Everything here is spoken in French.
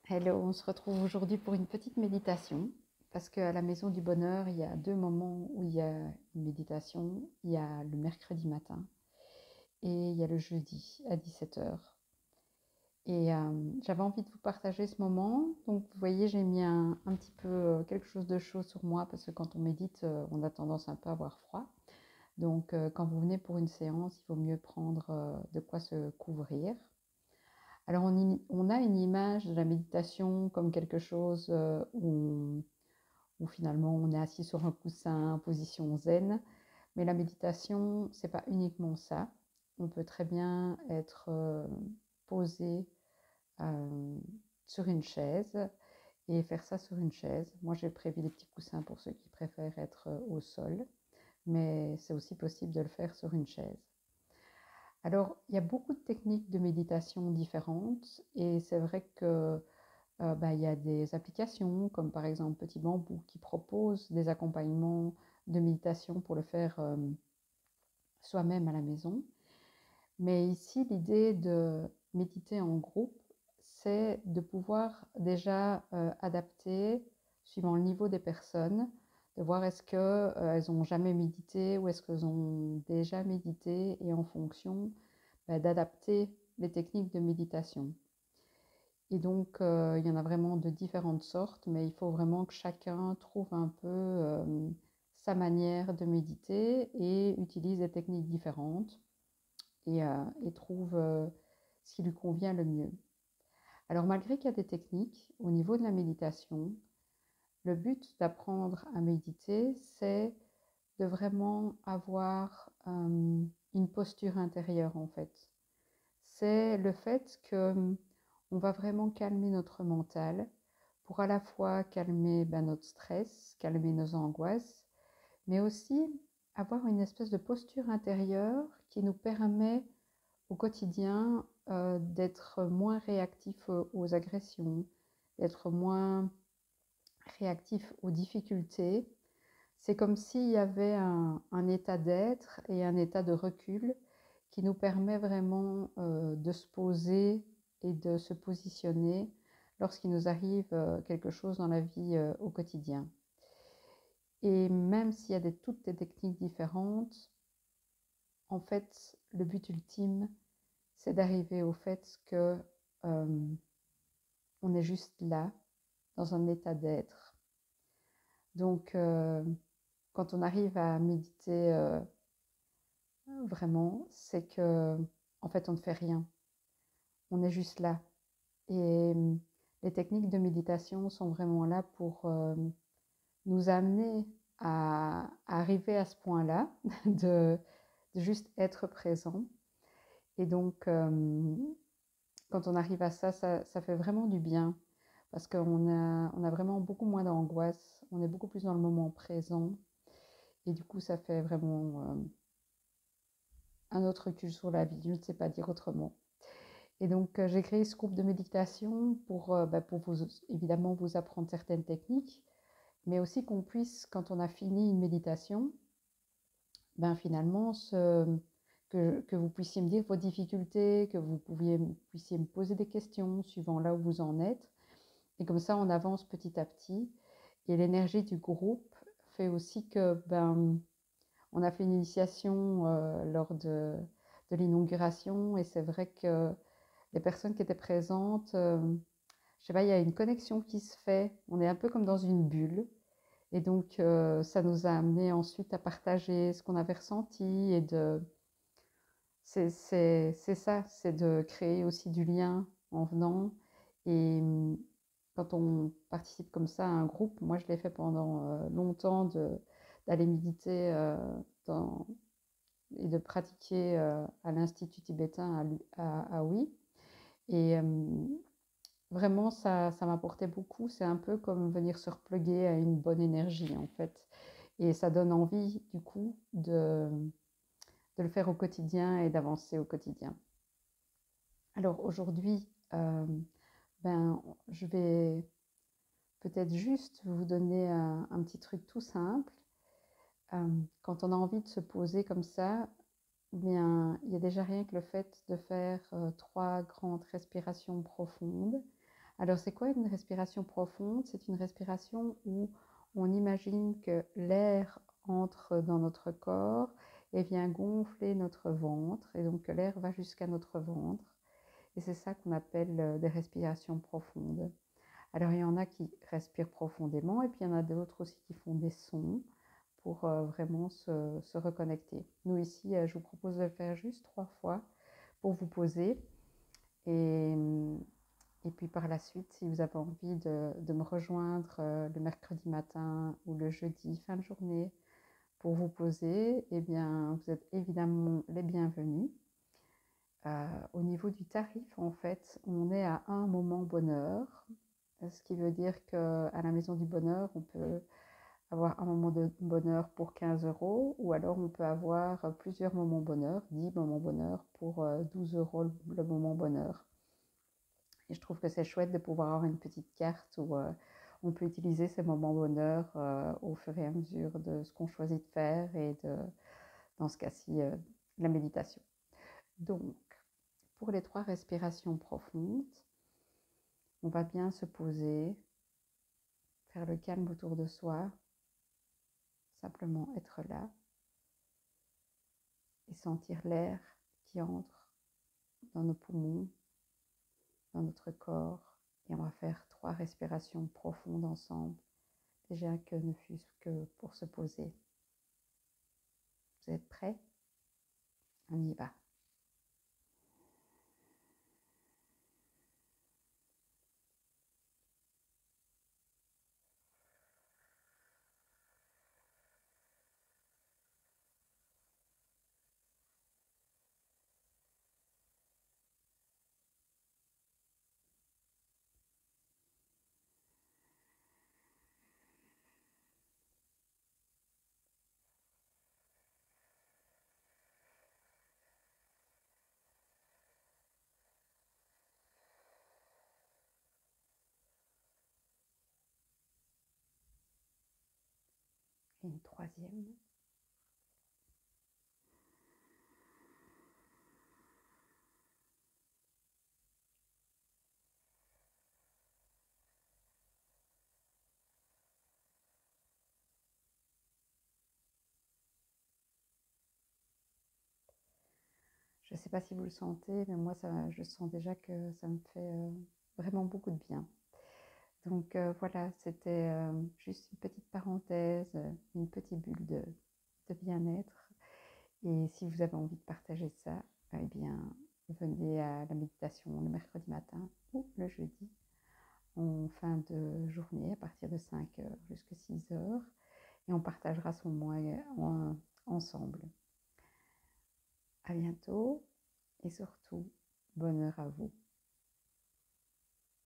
Hello, on se retrouve aujourd'hui pour une petite méditation parce qu'à la Maison du Bonheur, il y a deux moments où il y a une méditation. Il y a le mercredi matin et il y a le jeudi à 17 heures. Et j'avais envie de vous partager ce moment. Donc vous voyez, j'ai mis un petit peu quelque chose de chaud sur moi parce que quand on médite, on a tendance un peu à avoir froid. Donc quand vous venez pour une séance, il vaut mieux prendre de quoi se couvrir. Alors, on a une image de la méditation comme quelque chose où finalement on est assis sur un coussin en position zen. Mais la méditation, c'est pas uniquement ça. On peut très bien être posé euh, sur une chaise et faire ça sur une chaise. Moi, j'ai prévu des petits coussins pour ceux qui préfèrent être au sol, mais c'est aussi possible de le faire sur une chaise. Alors, il y a beaucoup de techniques de méditation différentes et c'est vrai que il y a des applications comme par exemple Petit Bambou qui proposent des accompagnements de méditation pour le faire soi-même à la maison. Mais ici, l'idée de méditer en groupe, c'est de pouvoir déjà adapter, suivant le niveau des personnes, de voir est-ce qu'elles n'ont jamais médité ou est-ce qu'elles ont déjà médité et en fonction d'adapter les techniques de méditation. Et donc, il y en a vraiment de différentes sortes, mais il faut vraiment que chacun trouve un peu sa manière de méditer et utilise des techniques différentes et trouve ce qui lui convient le mieux. Alors, malgré qu'il y a des techniques, au niveau de la méditation, le but d'apprendre à méditer, c'est de vraiment avoir une posture intérieure, en fait. C'est le fait que on va vraiment calmer notre mental pour à la fois calmer notre stress, calmer nos angoisses, mais aussi avoir une espèce de posture intérieure qui nous permet au quotidien d'être moins réactif aux agressions, d'être moins réactif aux difficultés. C'est comme s'il y avait un état d'être et un état de recul qui nous permet vraiment de se poser et de se positionner lorsqu'il nous arrive quelque chose dans la vie au quotidien. Et même s'il y a toutes des techniques différentes, en fait, le but ultime, c'est d'arriver au fait que on est juste là, dans un état d'être. Donc, quand on arrive à méditer vraiment, c'est que, en fait, on ne fait rien. On est juste là. Et les techniques de méditation sont vraiment là pour nous amener à arriver à ce point-là, de juste être présent. Et donc, quand on arrive à ça, ça fait vraiment du bien parce on a vraiment beaucoup moins d'angoisse, on est beaucoup plus dans le moment présent. Et du coup, ça fait vraiment un autre recul sur la vie, je ne sais pas dire autrement. Et donc, j'ai créé ce groupe de méditation pour vous, évidemment vous apprendre certaines techniques, mais aussi qu'on puisse, quand on a fini une méditation, finalement, que vous puissiez me dire vos difficultés, que vous puissiez me poser des questions suivant là où vous en êtes. Et comme ça, on avance petit à petit. Et l'énergie du groupe fait aussi que on a fait une initiation lors de l'inauguration et c'est vrai que les personnes qui étaient présentes, je sais pas, il y a une connexion qui se fait. On est un peu comme dans une bulle. Et donc, ça nous a amené ensuite à partager ce qu'on avait ressenti et c'est ça, c'est de créer aussi du lien en venant. Et quand on participe comme ça à un groupe, moi je l'ai fait pendant longtemps d'aller méditer et de pratiquer à l'Institut tibétain à Hue. Et vraiment, ça m'apportait beaucoup. C'est un peu comme venir se repluguer à une bonne énergie, en fait. Et ça donne envie, du coup, de le faire au quotidien et d'avancer au quotidien. Alors aujourd'hui, je vais peut-être juste vous donner un petit truc tout simple. Quand on a envie de se poser comme ça, il y a déjà rien que le fait de faire 3 grandes respirations profondes Alors, c'est quoi une respiration profonde? C'est une respiration où on imagine que l'air entre dans notre corps et vient gonfler notre ventre, et donc que l'air va jusqu'à notre ventre. Et c'est ça qu'on appelle des respirations profondes. Alors, il y en a qui respirent profondément, et puis il y en a d'autres aussi qui font des sons pour vraiment se reconnecter. Nous, ici, je vous propose de le faire juste 3 fois pour vous poser. Et, et puis par la suite, si vous avez envie de me rejoindre le mercredi matin ou le jeudi fin de journée pour vous poser, eh bien, vous êtes évidemment les bienvenus. Au niveau du tarif, en fait, on est à un moment bonheur, ce qui veut dire qu'à la Maison du Bonheur, on peut avoir un moment de bonheur pour 15 euros, ou alors on peut avoir plusieurs moments bonheur, 10 moments bonheur pour 12 euros le moment bonheur. Et je trouve que c'est chouette de pouvoir avoir une petite carte où on peut utiliser ces moments bonheur au fur et à mesure de ce qu'on choisit de faire et dans ce cas-ci, la méditation. Donc, pour les 3 respirations profondes, on va bien se poser, faire le calme autour de soi, simplement être là et sentir l'air qui entre dans nos poumons, dans notre corps. Et on va faire 3 respirations profondes ensemble, déjà que ne fût-ce que pour se poser. Vous êtes prêts? On y va. Et une troisième. Je ne sais pas si vous le sentez, mais moi, je sens déjà que ça me fait vraiment beaucoup de bien. Donc voilà, c'était juste une petite parenthèse, une petite bulle de bien-être. Et si vous avez envie de partager ça, eh bien, venez à la méditation le mercredi matin ou le jeudi en fin de journée à partir de 5 heures jusqu'à 6 heures. Et on partagera ce moment ensemble. À bientôt et surtout, bonheur à vous.